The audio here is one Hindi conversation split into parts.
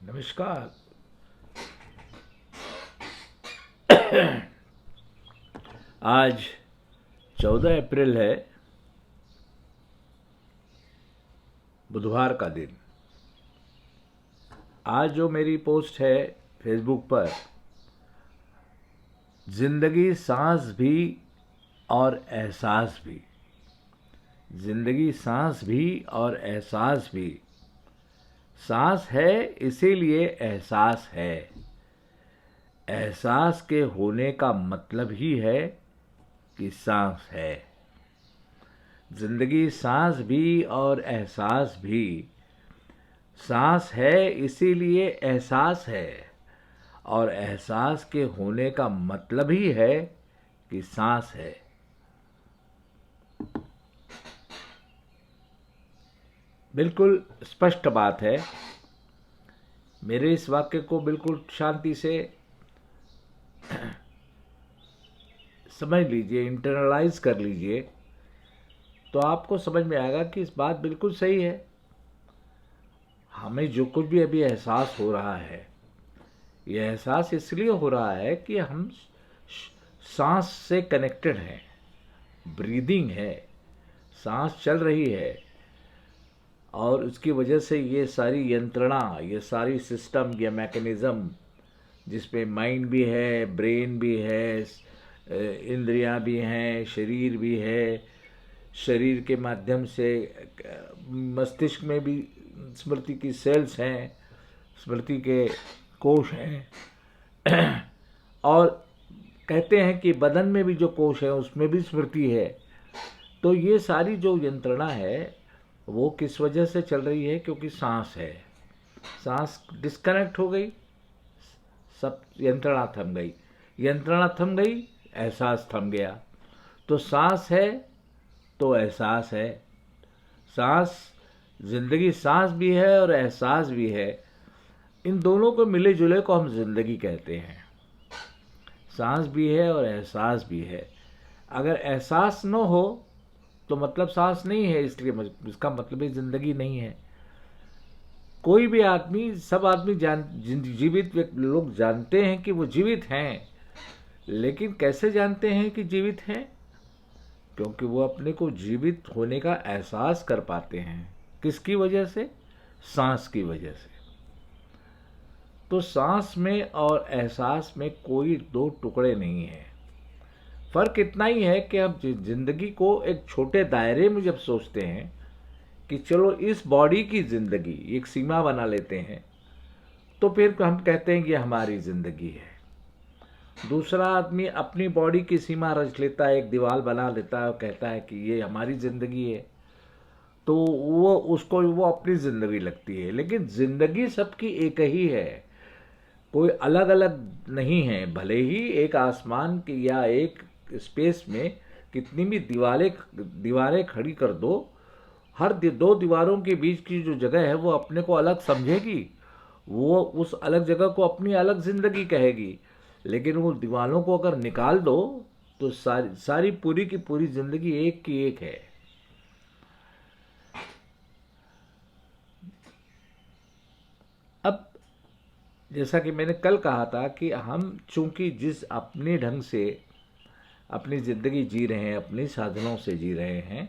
नमस्कार। आज 14 अप्रैल है, बुधवार का दिन। आज जो मेरी पोस्ट है फेसबुक पर, जिंदगी सांस भी और एहसास भी। जिंदगी सांस भी और एहसास भी। सांस है इसीलिए एहसास है। एहसास के होने का मतलब ही है कि सांस है। जिंदगी सांस भी और एहसास भी। सांस है इसीलिए एहसास है, और एहसास के होने का मतलब ही है कि सांस है। बिल्कुल स्पष्ट बात है। मेरे इस वाक्य को बिल्कुल शांति से समझ लीजिए, इंटरनलाइज कर लीजिए, तो आपको समझ में आएगा कि इस बात बिल्कुल सही है। हमें जो कुछ भी अभी एहसास हो रहा है, यह एहसास इसलिए हो रहा है कि हम सांस से कनेक्टेड हैं। ब्रीदिंग है, सांस चल रही है, और उसकी वजह से ये सारी यंत्रणा, ये सारी सिस्टम, ये मैकेनिज़्म, जिसमें माइंड भी है, ब्रेन भी है, इंद्रियां भी हैं, शरीर भी है, शरीर के माध्यम से मस्तिष्क में भी स्मृति की सेल्स हैं, स्मृति के कोश हैं, और कहते हैं कि बदन में भी जो कोश है उसमें भी स्मृति है। तो ये सारी जो यंत्रणा है वो किस वजह से चल रही है? क्योंकि सांस है। सांस डिस्कनेक्ट हो गई, सब यंत्रणा थम गई। यंत्रणा थम गई, एहसास थम गया। तो सांस है तो एहसास है। सांस, जिंदगी सांस भी है और एहसास भी है। इन दोनों को मिले जुले को हम जिंदगी कहते हैं। सांस भी है और एहसास भी है। अगर एहसास न हो तो मतलब सांस नहीं है, इसलिए इसका मतलब ये जिंदगी नहीं है। कोई भी आदमी, सब आदमी जीवित लोग जानते हैं कि वो जीवित हैं, लेकिन कैसे जानते हैं कि जीवित हैं? क्योंकि वो अपने को जीवित होने का एहसास कर पाते हैं। किसकी वजह से? सांस की वजह से। तो सांस में और एहसास में कोई दो टुकड़े नहीं है। फर्क इतना ही है कि हम जिंदगी को एक छोटे दायरे में जब सोचते हैं कि चलो इस बॉडी की जिंदगी, एक सीमा बना लेते हैं, तो फिर हम कहते हैं कि हमारी जिंदगी है। दूसरा आदमी अपनी बॉडी की सीमा रच लेता है, एक दीवार बना लेता है और कहता है कि ये हमारी जिंदगी है, तो वो उसको वो अपनी जिंदगी लगती है। लेकिन जिंदगी सबकी एक ही है, कोई अलग अलग नहीं है। भले ही एक आसमान की या एक स्पेस में कितनी भी दीवारें खड़ी कर दो, हर दो दीवारों के बीच की जो जगह है वो अपने को अलग समझेगी, वो उस अलग जगह को अपनी अलग जिंदगी कहेगी। लेकिन वो दीवारों को अगर निकाल दो तो सारी पूरी की पूरी जिंदगी एक की एक है। अब जैसा कि मैंने कल कहा था कि हम चूंकि जिस अपने ढंग से अपनी ज़िंदगी जी रहे हैं, अपने साधनों से जी रहे हैं,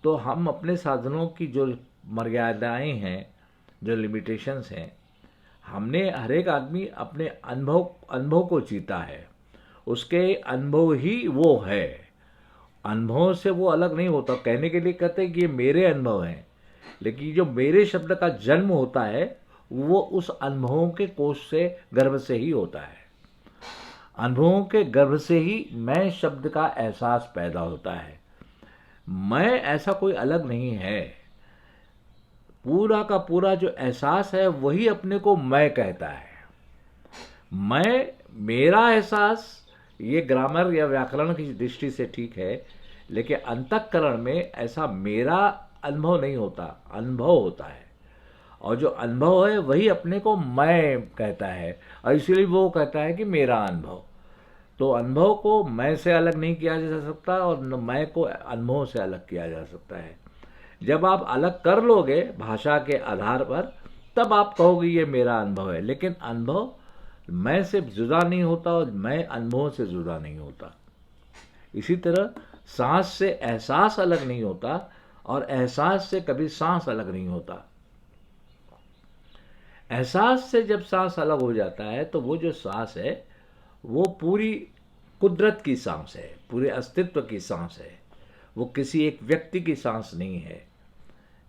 तो हम अपने साधनों की जो मर्यादाएं हैं, जो लिमिटेशंस हैं, हमने, हर एक आदमी अपने अनुभव को जीता है। उसके अनुभव ही वो है। अनुभव से वो अलग नहीं होता। कहने के लिए कहते हैं कि ये मेरे अनुभव हैं, लेकिन जो मेरे शब्द का जन्म होता है वो उस अनुभवों के कोष से, गर्भ से ही होता है। अनुभवों के गर्भ से ही मैं शब्द का एहसास पैदा होता है। मैं ऐसा कोई अलग नहीं है। पूरा का पूरा जो एहसास है वही अपने को मैं कहता है। मैं, मेरा एहसास, ये ग्रामर या व्याकरण की दृष्टि से ठीक है, लेकिन अंतःकरण में ऐसा मेरा अनुभव नहीं होता, अनुभव होता है। और जो अनुभव है वही अपने को मैं कहता है, और इसीलिए वो कहता है कि मेरा अनुभव। तो अनुभव को मैं से अलग नहीं किया जा सकता, और न मैं को अनुभव से अलग किया जा सकता है। जब आप अलग कर लोगे भाषा के आधार पर, तब आप कहोगे ये मेरा अनुभव है। लेकिन अनुभव मैं से जुदा नहीं होता और मैं अनुभव से जुदा नहीं होता। इसी तरह सांस से एहसास अलग नहीं होता और एहसास से कभी सांस अलग नहीं होता। एहसास से जब सांस अलग हो जाता है तो वो जो सांस है वो पूरी कुदरत की सांस है, पूरे अस्तित्व की सांस है। वो किसी एक व्यक्ति की सांस नहीं है।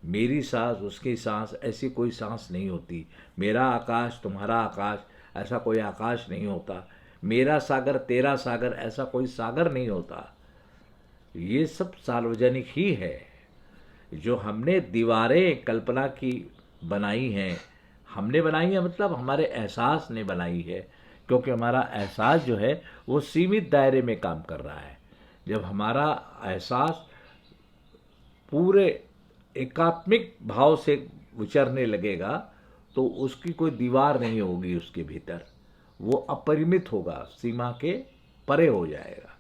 मेरी सांस, उसकी सांस, ऐसी कोई सांस नहीं होती। मेरा आकाश, तुम्हारा आकाश, ऐसा कोई आकाश नहीं होता। मेरा सागर, तेरा सागर, ऐसा कोई सागर नहीं होता। ये सब सार्वजनिक ही है। जो हमने दीवारें कल्पना की बनाई हैं, हमने बनाई है मतलब हमारे एहसास ने बनाई है, क्योंकि हमारा एहसास जो है वो सीमित दायरे में काम कर रहा है। जब हमारा एहसास पूरे एकात्मिक भाव से विचरने लगेगा तो उसकी कोई दीवार नहीं होगी उसके भीतर, वो अपरिमित होगा, सीमा के परे हो जाएगा।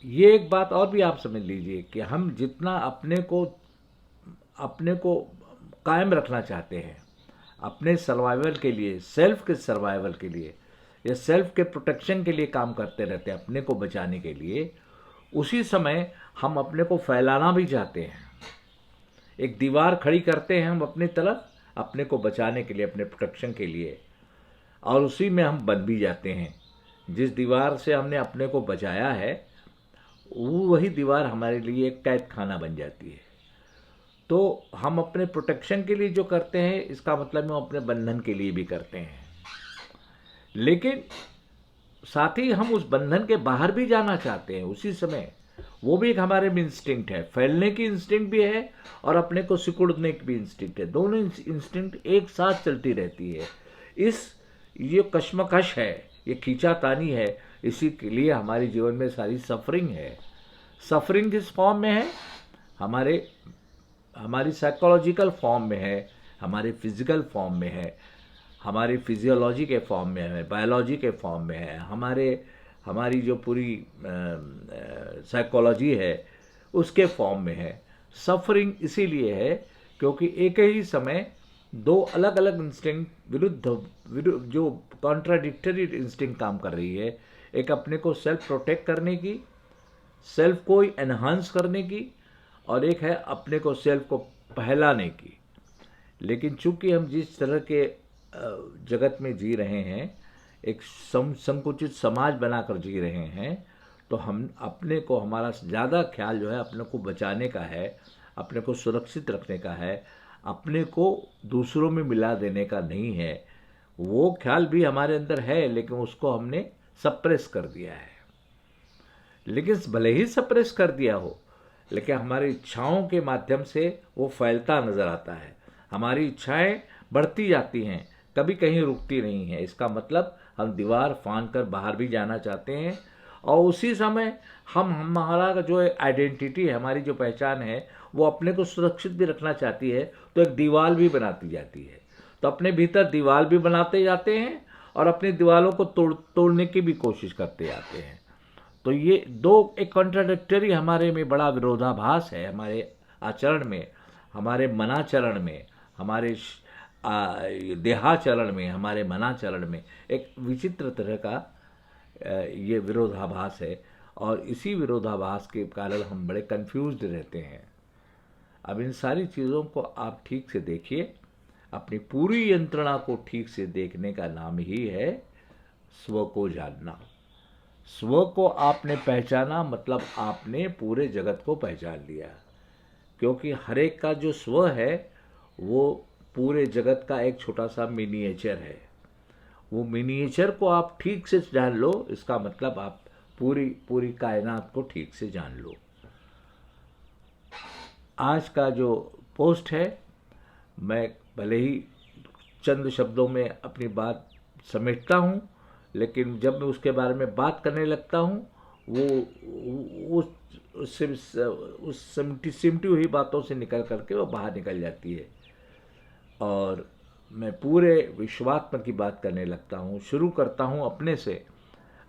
ये एक बात और भी आप समझ लीजिए कि हम जितना अपने को कायम रखना चाहते हैं, अपने सर्वाइवल के लिए, सेल्फ के सर्वाइवल के लिए या सेल्फ के प्रोटेक्शन के लिए काम करते रहते हैं, अपने को बचाने के लिए, उसी समय हम अपने को फैलाना भी चाहते हैं। एक दीवार खड़ी करते हैं हम अपनी तरफ, अपने को बचाने के लिए, अपने प्रोटेक्शन के लिए, और उसी में हम बंध भी जाते हैं। जिस दीवार से हमने अपने को बचाया है वही दीवार हमारे लिए एक कैद खाना बन जाती है। तो हम अपने प्रोटेक्शन के लिए जो करते हैं, इसका मतलब हम अपने बंधन के लिए भी करते हैं। लेकिन साथ ही हम उस बंधन के बाहर भी जाना चाहते हैं उसी समय। वो भी एक हमारे में इंस्टिंक्ट है, फैलने की इंस्टिंक्ट भी है और अपने को सिकुड़ने की भी इंस्टिंक्ट है। दोनों इंस्टिंक्ट एक साथ चलती रहती है। ये कश्मकश है, ये खींचातानी है, इसी के लिए हमारे जीवन में सारी सफरिंग है। सफरिंग किस फॉर्म में है? हमारी साइकोलॉजिकल फॉर्म में है, हमारे फिजिकल फॉर्म में है, हमारी फिजियोलॉजी के फॉर्म में है, बायोलॉजी के फॉर्म में है, हमारी जो पूरी साइकोलॉजी है उसके फॉर्म में है। सफरिंग इसीलिए है क्योंकि एक ही समय दो अलग अलग इंस्टिंक्ट विरुद्ध जो कॉन्ट्राडिक्टरी इंस्टिंक्ट काम कर रही है। एक अपने को सेल्फ प्रोटेक्ट करने की, सेल्फ को एनहांस करने की, और एक है अपने को सेल्फ को फैलाने की। लेकिन चूंकि हम जिस तरह के जगत में जी रहे हैं, एक संकुचित समाज बनाकर जी रहे हैं, तो हम अपने को, हमारा ज़्यादा ख्याल जो है अपने को बचाने का है, अपने को सुरक्षित रखने का है, अपने को दूसरों में मिला देने का नहीं है। वो ख्याल भी हमारे अंदर है लेकिन उसको हमने सप्रेस कर दिया है। लेकिन भले ही सप्रेस कर दिया हो, लेकिन हमारी इच्छाओं के माध्यम से वो फैलता नजर आता है। हमारी इच्छाएं बढ़ती जाती हैं, कभी कहीं रुकती नहीं है। इसका मतलब हम दीवार फांद कर बाहर भी जाना चाहते हैं और उसी समय हमारा जो आइडेंटिटी है, हमारी जो पहचान है, वो अपने को सुरक्षित भी रखना चाहती है, तो एक दीवार भी बनाती जाती है। तो अपने भीतर दीवार भी बनाते जाते हैं और अपनी दीवारों को तोड़ने की भी कोशिश करते जाते हैं। तो ये दो एक कॉन्ट्राडिक्टरी हमारे में बड़ा विरोधाभास है, हमारे आचरण में, हमारे मनाचरण में, हमारे देहाचरण में, हमारे मनाचरण में एक विचित्र तरह का ये विरोधाभास है। और इसी विरोधाभास के कारण हम बड़े कंफ्यूज्ड रहते हैं। अब इन सारी चीज़ों को आप ठीक से देखिए। अपनी पूरी यंत्रणा को ठीक से देखने का नाम ही है स्व को जानना। स्व को आपने पहचाना मतलब आपने पूरे जगत को पहचान लिया, क्योंकि हर एक का जो स्व है वो पूरे जगत का एक छोटा सा मिनिएचर है। वो मिनिएचर को आप ठीक से जान लो, इसका मतलब आप पूरी कायनात को ठीक से जान लो। आज का जो पोस्ट है, मैं भले ही चंद शब्दों में अपनी बात समेटता हूँ, लेकिन जब मैं उसके बारे में बात करने लगता हूँ वो उस सिमटी हुई बातों से निकल करके वो बाहर निकल जाती है और मैं पूरे विश्वात्म की बात करने लगता हूँ। शुरू करता हूँ अपने से,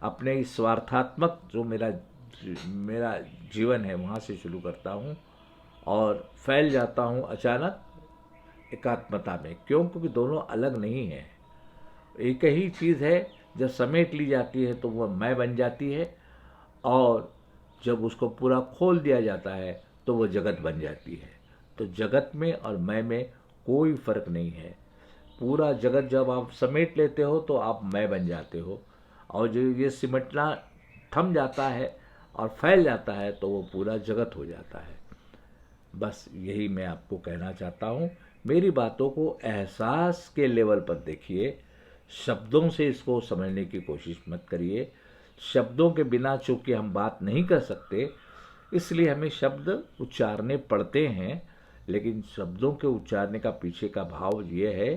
अपने इस स्वार्थात्मक जो मेरा जीवन है वहाँ से शुरू करता हूँ और फैल जाता हूँ अचानक एकात्मता में। क्यों? क्योंकि दोनों अलग नहीं हैं, एक ही चीज़ है। जब समेट ली जाती है तो वह मैं बन जाती है, और जब उसको पूरा खोल दिया जाता है तो वह जगत बन जाती है। तो जगत में और मैं में कोई फर्क नहीं है। पूरा जगत जब आप समेट लेते हो तो आप मैं बन जाते हो, और जो ये सिमटना थम जाता है और फैल जाता है तो वो पूरा जगत हो जाता है। बस यही मैं आपको कहना चाहता हूँ। मेरी बातों को एहसास के लेवल पर देखिए, शब्दों से इसको समझने की कोशिश मत करिए। शब्दों के बिना चूंकि हम बात नहीं कर सकते, इसलिए हमें शब्द उच्चारने पड़ते हैं। लेकिन शब्दों के उच्चारने का पीछे का भाव ये है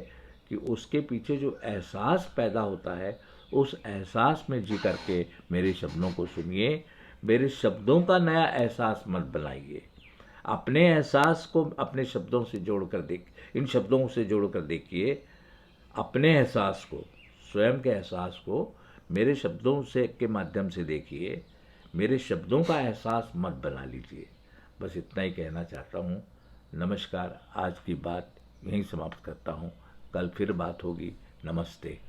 कि उसके पीछे जो एहसास पैदा होता है, उस एहसास में जी करके मेरे शब्दों को सुनिए। मेरे शब्दों का नया एहसास मत बनाइए। अपने एहसास को अपने शब्दों से जोड़कर इन शब्दों से जोड़कर देखिए। अपने एहसास को, स्वयं के एहसास को मेरे शब्दों से के माध्यम से देखिए। मेरे शब्दों का एहसास मत बना लीजिए। बस इतना ही कहना चाहता हूँ। नमस्कार। आज की बात यहीं समाप्त करता हूँ। कल फिर बात होगी। नमस्ते।